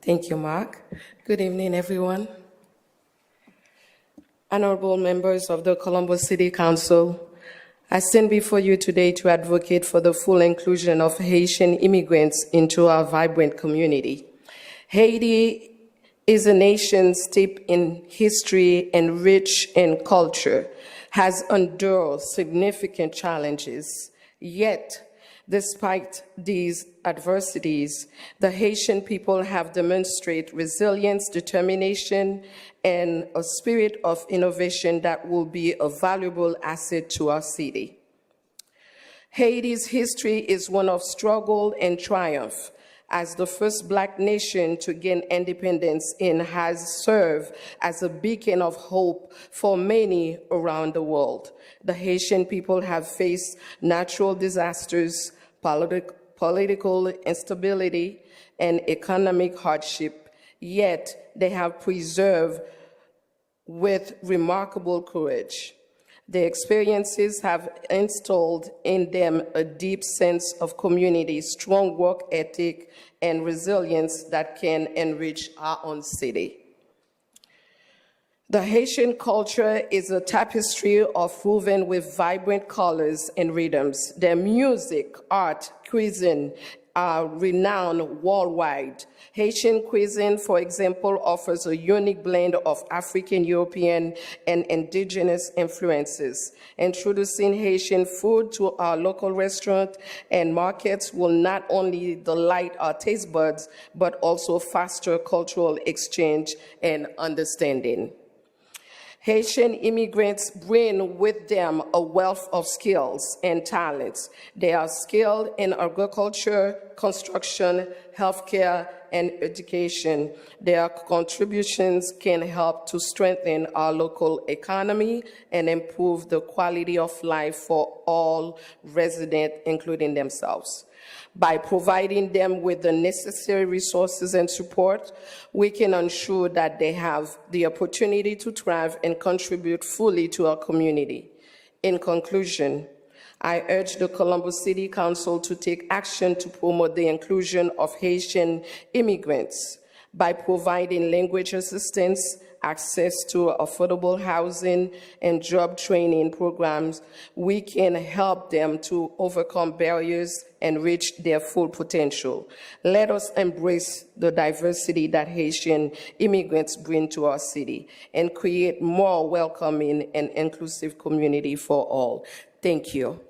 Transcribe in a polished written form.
Thank you, Mark. Good evening, everyone. Honorable members of the Columbus City Council, I stand before you today to advocate for the full inclusion of Haitian immigrants into our vibrant community. Haiti is a nation steeped in history and rich in culture, has endured significant challenges. Yet, despite these adversities, the Haitian people have demonstrated resilience, determination, and a spirit of innovation that will be a valuable asset to our city. Haiti's history is one of struggle and triumph. As the first Black nation to gain independence and has served as a beacon of hope for many around the world. The Haitian people have faced natural disasters, political instability, and economic hardship, yet they have preserved with remarkable courage. Their experiences have instilled in them a deep sense of community, strong work ethic, and resilience that can enrich our own city. The Haitian culture is a tapestry woven with vibrant colors and rhythms. Their music, art, cuisine are renowned worldwide. Haitian cuisine, for example, offers a unique blend of African, European, and indigenous influences. Introducing Haitian food to our local restaurants and markets will not only delight our taste buds, but also foster cultural exchange and understanding. Haitian immigrants bring with them a wealth of skills and talents. They are skilled in agriculture, construction, healthcare, and education. Their contributions can help to strengthen our local economy and improve the quality of life for all residents, including themselves. By providing them with the necessary resources and support, we can ensure that they have the opportunity to thrive and contribute fully to our community. In conclusion, I urge the Columbus City Council to take action to promote the inclusion of Haitian immigrants by providing language assistance, access to affordable housing, and job training programs. We can help them to overcome barriers and reach their full potential. Let us embrace the diversity that Haitian immigrants bring to our city and create more welcoming and inclusive community for all. Thank you.